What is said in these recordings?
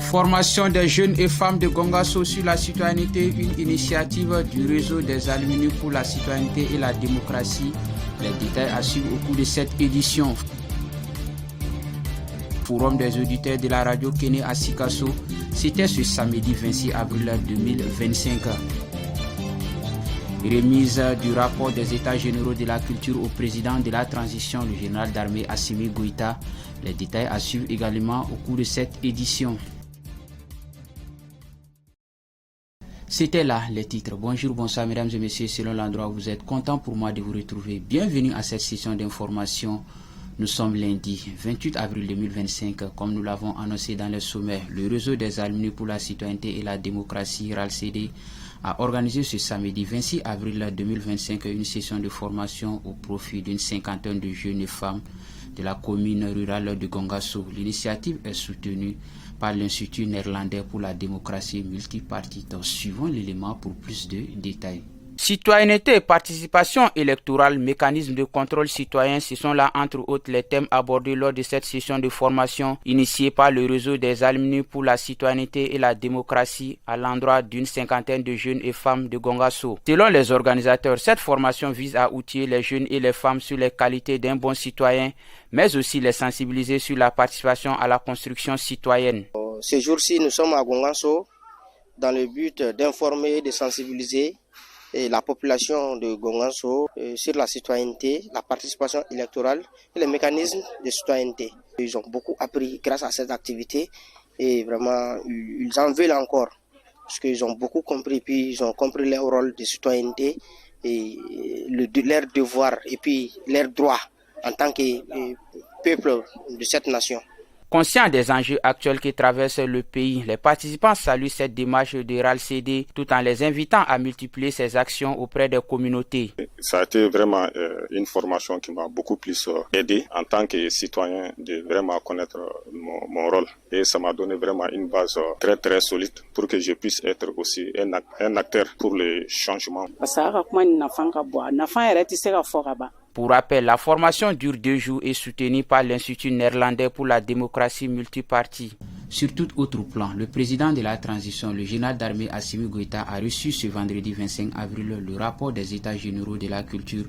Formation des jeunes et femmes de Gongasso sur la citoyenneté, une initiative du réseau des alumni pour la citoyenneté et la démocratie. Les détails à suivre au cours de cette édition. Forum des auditeurs de la radio Kéné à Sikasso, c'était ce samedi 26 avril 2025. Remise du rapport des États généraux de la culture au président de la transition, le général d'armée Assimi Goïta. Les détails à suivre également au cours de cette édition. C'était là les titres. Bonjour, bonsoir mesdames et messieurs, selon l'endroit où vous êtes. Content pour moi de vous retrouver. Bienvenue à cette session d'information. Nous sommes lundi 28 avril 2025. Comme nous l'avons annoncé dans le sommet, le réseau des alumni pour la citoyenneté et la démocratie, RALCD, a organisé ce samedi 26 avril 2025 une session de formation au profit d'une cinquantaine de jeunes et femmes de la commune rurale de Gongasso. L'initiative est soutenue par l'Institut néerlandais pour la démocratie multipartite. Suivons l'élément pour plus de détails. Citoyenneté et participation électorale, mécanisme de contrôle citoyen, ce sont là entre autres les thèmes abordés lors de cette session de formation initiée par le réseau des alumni pour la citoyenneté et la démocratie à l'endroit d'une cinquantaine de jeunes et femmes de Gongasso. Selon les organisateurs, cette formation vise à outiller les jeunes et les femmes sur les qualités d'un bon citoyen, mais aussi les sensibiliser sur la participation à la construction citoyenne. Ces jours-ci, nous sommes à Gongasso dans le but d'informer et de sensibiliser la population de Gongasso sur la citoyenneté, la participation électorale et les mécanismes de citoyenneté. Ils ont beaucoup appris grâce à cette activité et vraiment ils en veulent encore parce qu'ils ont beaucoup compris, puis ils ont compris leur rôle de citoyenneté et leur devoir et puis leurs droits en tant que peuple de cette nation. Conscients des enjeux actuels qui traversent le pays, les participants saluent cette démarche de RALCD tout en les invitant à multiplier ces actions auprès des communautés. Ça a été vraiment une formation qui m'a beaucoup plus aidé en tant que citoyen de vraiment connaître mon rôle. Et ça m'a donné vraiment une base très très solide pour que je puisse être aussi un acteur pour le changement. Pour rappel, la formation dure 2 jours et soutenue par l'Institut néerlandais pour la démocratie multipartie. Sur tout autre plan, le président de la transition, le général d'armée Assimi Goïta, a reçu ce vendredi 25 avril le rapport des États généraux de la culture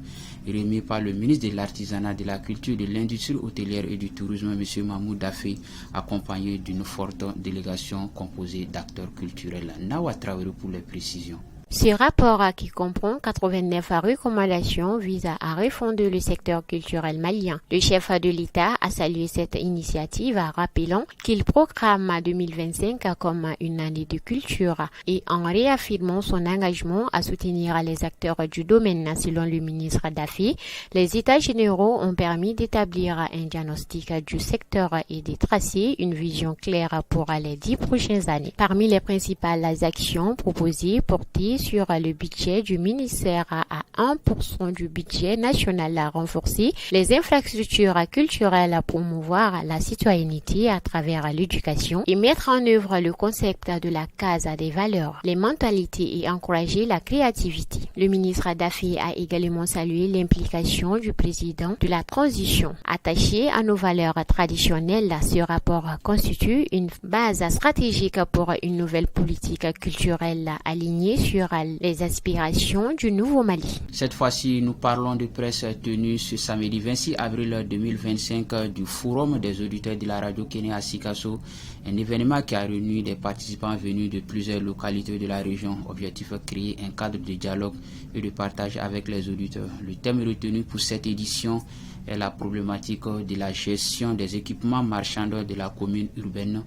remis par le ministre de l'Artisanat, de la Culture, de l'Industrie hôtelière et du Tourisme, M. Mahmoud Dafé, accompagné d'une forte délégation composée d'acteurs culturels. Nawa Traoré pour les précisions. Ce rapport, qui comprend 89 recommandations, vise à refonder le secteur culturel malien. Le chef de l'État a salué cette initiative, rappelant qu'il programme 2025 comme une année de culture et en réaffirmant son engagement à soutenir les acteurs du domaine. Selon le ministre Dafé, les États généraux ont permis d'établir un diagnostic du secteur et de tracer une vision claire pour les 10 prochaines années. Parmi les principales actions proposées portées sur le budget du ministère à 1% du budget national à renforcer les infrastructures culturelles à promouvoir la citoyenneté à travers l'éducation et mettre en œuvre le concept de la case des valeurs, les mentalités et encourager la créativité. Le ministre Dafé a également salué l'implication du président de la transition. Attaché à nos valeurs traditionnelles, ce rapport constitue une base stratégique pour une nouvelle politique culturelle alignée sur les aspirations du Nouveau Mali. Cette fois-ci, nous parlons de presse tenue ce samedi 26 avril 2025 du Forum des auditeurs de la radio Kéné à Sikasso, un événement qui a réuni des participants venus de plusieurs localités de la région. Objectif créer un cadre de dialogue et de partage avec les auditeurs. Le thème retenu pour cette édition est la problématique de la gestion des équipements marchands de la commune urbaine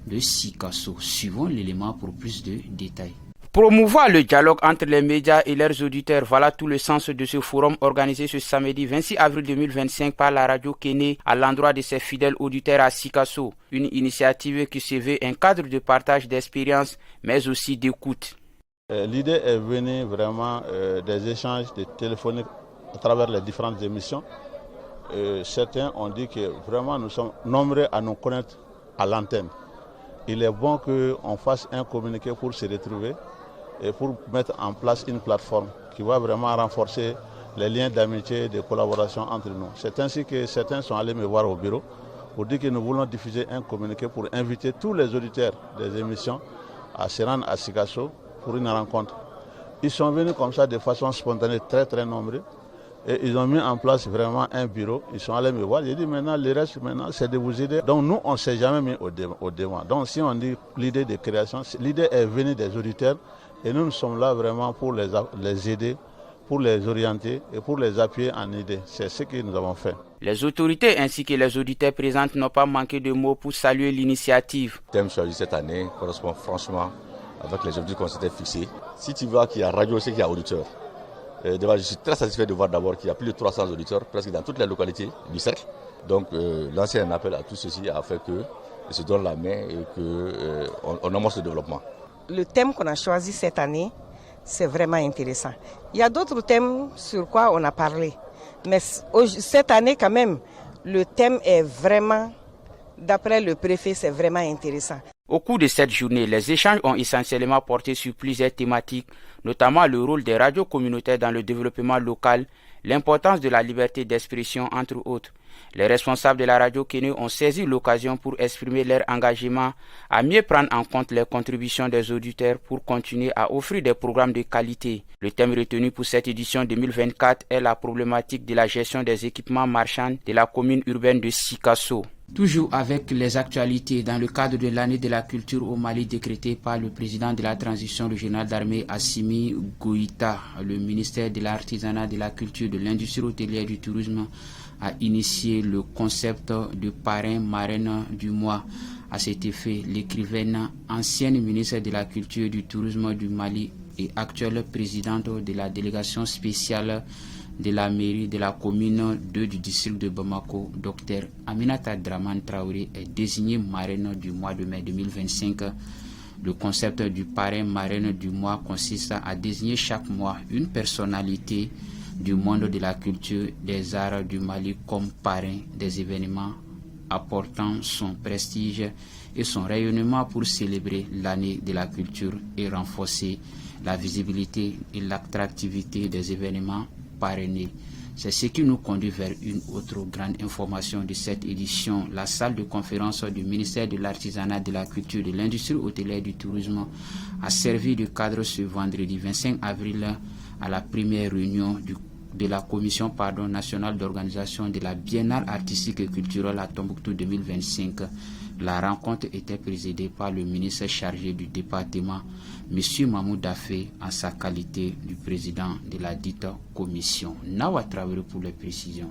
de Sikasso. Suivons l'élément pour plus de détails. Promouvoir le dialogue entre les médias et leurs auditeurs, voilà tout le sens de ce forum organisé ce samedi 26 avril 2025 par la radio Kéné à l'endroit de ses fidèles auditeurs à Sikasso. Une initiative qui se veut un cadre de partage d'expériences, mais aussi d'écoute. L'idée est venue vraiment des échanges téléphoniques à travers les différentes émissions. Certains ont dit que vraiment nous sommes nombreux à nous connaître à l'antenne. Il est bon qu'on fasse un communiqué pour se retrouver et pour mettre en place une plateforme qui va vraiment renforcer les liens d'amitié et de collaboration entre nous. C'est ainsi que certains sont allés me voir au bureau pour dire que nous voulons diffuser un communiqué pour inviter tous les auditeurs des émissions à se rendre à Sikasso pour une rencontre. Ils sont venus comme ça de façon spontanée, très très nombreux. Et ils ont mis en place vraiment un bureau. Ils sont allés me voir. J'ai dit maintenant, le reste, maintenant, c'est de vous aider. Donc nous, on ne s'est jamais mis au devant. Donc si on dit l'idée de création, l'idée est venue des auditeurs. Et nous sommes là vraiment pour les aider, pour les orienter et pour les appuyer en idée. C'est ce que nous avons fait. Les autorités ainsi que les auditeurs présents n'ont pas manqué de mots pour saluer l'initiative. Le thème choisi cette année correspond franchement avec les objectifs qu'on s'était fixés. Si tu vois qu'il y a radio, c'est qu'il y a auditeur. Je suis très satisfait de voir d'abord qu'il y a plus de 300 auditeurs presque dans toutes les localités du cercle. Donc lancer un appel à tous ceux-ci afin qu'ils se donnent la main et qu'on amorce ce développement. Le thème qu'on a choisi cette année, c'est vraiment intéressant. Il y a d'autres thèmes sur quoi on a parlé. Mais cette année quand même, le thème est vraiment, d'après le préfet, c'est vraiment intéressant. Au cours de cette journée, les échanges ont essentiellement porté sur plusieurs thématiques, notamment le rôle des radios communautaires dans le développement local, l'importance de la liberté d'expression, entre autres. Les responsables de la radio Kéné ont saisi l'occasion pour exprimer leur engagement à mieux prendre en compte les contributions des auditeurs pour continuer à offrir des programmes de qualité. Le thème retenu pour cette édition 2024 est la problématique de la gestion des équipements marchands de la commune urbaine de Sikasso. Toujours avec les actualités, dans le cadre de l'année de la culture au Mali décrétée par le président de la transition, le général d'armée Assimi Goïta, le ministère de l'Artisanat, de la Culture, de l'Industrie hôtelière et du Tourisme a initié le concept de parrain-marraine du mois. À cet effet, l'écrivaine, ancienne ministre de la Culture et du Tourisme du Mali et actuelle présidente de la délégation spéciale de la mairie de la commune 2 du district de Bamako, Dr Aminata Draman Traoré, est désignée marraine du mois de mai 2025. Le concept du parrain-marraine du mois consiste à désigner chaque mois une personnalité du monde de la culture des arts du Mali comme parrain des événements apportant son prestige et son rayonnement pour célébrer l'année de la culture et renforcer la visibilité et l'attractivité des événements parrainés. C'est ce qui nous conduit vers une autre grande information de cette édition. La salle de conférence du ministère de l'Artisanat, de la Culture, de l'Industrie hôtelière et du Tourisme a servi de cadre ce vendredi 25 avril à la première réunion de la Commission nationale d'organisation de la Biennale artistique et culturelle à Tombouctou 2025. La rencontre était présidée par le ministre chargé du département, M. Mahmoud Dafé, en sa qualité du président de la dite commission. Nawa Traoré pour les précisions.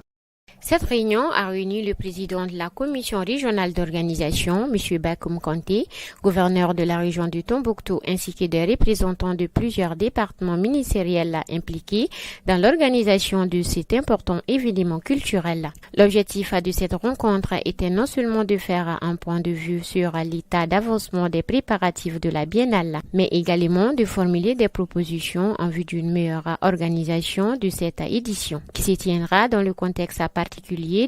Cette réunion a réuni le président de la commission régionale d'organisation, M. Bakoum Kanté, gouverneur de la région du Tombouctou, ainsi que des représentants de plusieurs départements ministériels impliqués dans l'organisation de cet important événement culturel. L'objectif de cette rencontre était non seulement de faire un point de vue sur l'état d'avancement des préparatifs de la biennale, mais également de formuler des propositions en vue d'une meilleure organisation de cette édition, qui se tiendra dans le contexte particulier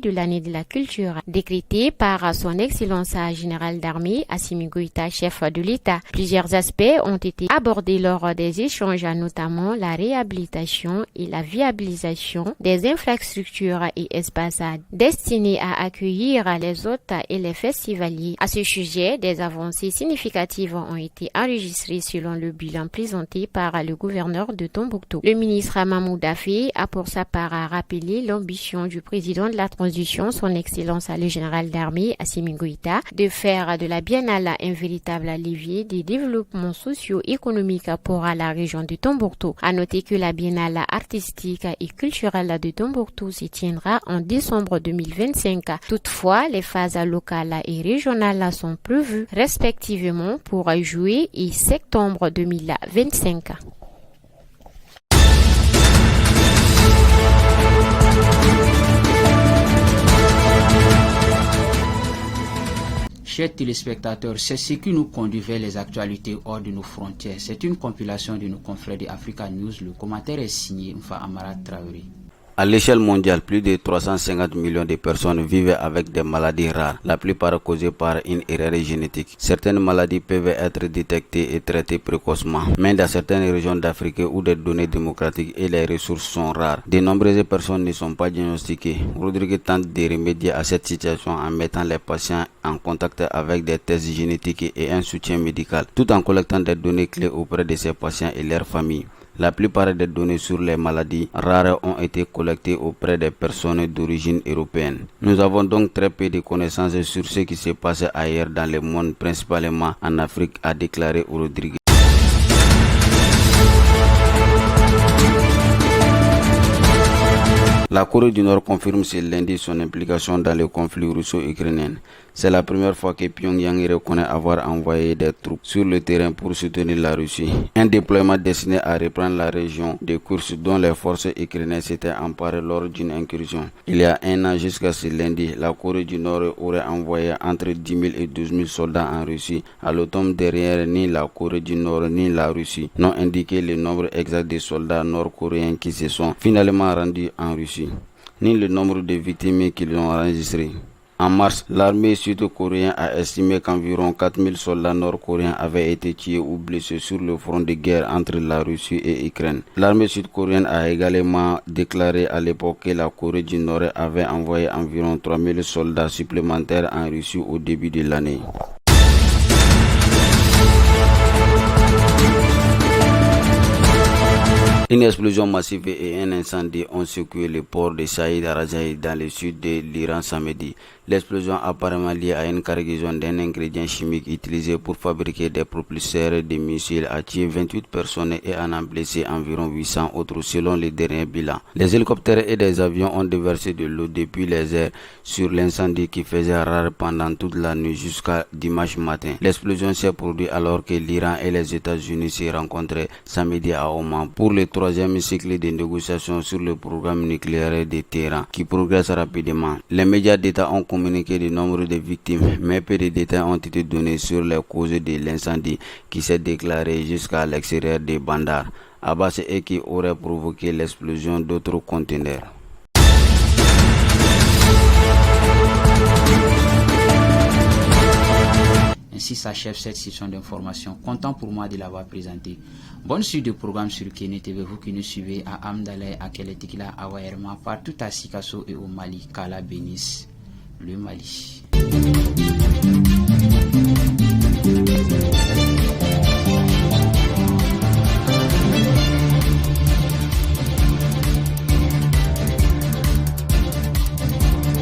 de l'année de la culture, décrétée par son Excellence générale d'armée Assimi Goïta, chef de l'État. Plusieurs aspects ont été abordés lors des échanges, notamment la réhabilitation et la viabilisation des infrastructures et espaces destinés à accueillir les hôtes et les festivaliers. À ce sujet, des avancées significatives ont été enregistrées selon le bilan présenté par le gouverneur de Tombouctou. Le ministre Mahmoud Dafé a pour sa part rappelé l'ambition du président de la transition, son Excellence le général d'armée Assimi Goïta, de faire de la biennale un véritable levier de développement socio-économique pour la région de Tombouctou. À noter que la biennale artistique et culturelle de Tombouctou se tiendra en décembre 2025. Toutefois, les phases locales et régionales sont prévues respectivement pour juillet et septembre 2025. Chers téléspectateurs, c'est ce qui nous conduit vers les actualités hors de nos frontières. C'est une compilation de nos confrères de Africa News. Le commentaire est signé Mfa Amara Traoré. À l'échelle mondiale, plus de 350 millions de personnes vivent avec des maladies rares, la plupart causées par une erreur génétique. Certaines maladies peuvent être détectées et traitées précocement, mais dans certaines régions d'Afrique où des données démocratiques et les ressources sont rares, de nombreuses personnes ne sont pas diagnostiquées. Rodrigue tente de remédier à cette situation en mettant les patients en contact avec des tests génétiques et un soutien médical, tout en collectant des données clés auprès de ces patients et leurs familles. La plupart des données sur les maladies rares ont été collectées auprès des personnes d'origine européenne. Nous avons donc très peu de connaissances sur ce qui se passe ailleurs dans le monde, principalement en Afrique, a déclaré Rodrigue. La Corée du Nord confirme ce lundi son implication dans le conflit russo-ukrainien. C'est la première fois que Pyongyang reconnaît avoir envoyé des troupes sur le terrain pour soutenir la Russie. Un déploiement destiné à reprendre la région de Kursk dont les forces ukrainiennes s'étaient emparées lors d'une incursion. Il y a un an jusqu'à ce lundi, la Corée du Nord aurait envoyé entre 10 000 et 12 000 soldats en Russie. À l'automne dernier, ni la Corée du Nord ni la Russie n'ont indiqué le nombre exact de soldats nord-coréens qui se sont finalement rendus en Russie, ni le nombre de victimes qu'ils ont enregistrées. En mars, l'armée sud-coréenne a estimé qu'environ 4000 soldats nord-coréens avaient été tués ou blessés sur le front de guerre entre la Russie et l'Ukraine. L'armée sud-coréenne a également déclaré à l'époque que la Corée du Nord avait envoyé environ 3000 soldats supplémentaires en Russie au début de l'année. Une explosion massive et un incendie ont secoué le port de Saïd Rajaï dans le sud de l'Iran samedi. L'explosion apparemment liée à une cargaison d'un ingrédient chimique utilisé pour fabriquer des propulseurs de missiles a tué 28 personnes et en a blessé environ 800 autres selon les derniers bilans. Les hélicoptères et des avions ont déversé de l'eau depuis les airs sur l'incendie qui faisait rare pendant toute la nuit jusqu'à dimanche matin. L'explosion s'est produite alors que l'Iran et les États-Unis se rencontraient samedi à Oman pour le troisième cycle de négociations sur le programme nucléaire de Téhéran qui progresse rapidement. Les médias d'État ont communiqué le nombre de victimes, mais peu de détails ont été donnés sur les causes de l'incendie qui s'est déclaré jusqu'à l'extérieur des Bandar Abbas et qui aurait provoqué l'explosion d'autres conteneurs. Ainsi s'achève cette session d'information. Content pour moi de l'avoir présenté. Bonne suite de programme sur Kene TV, vous qui nous suivez à Amdalay, à Keletikila, à Waerma, partout à Sikasso et au Mali. Qu'Allah bénisse le Mali.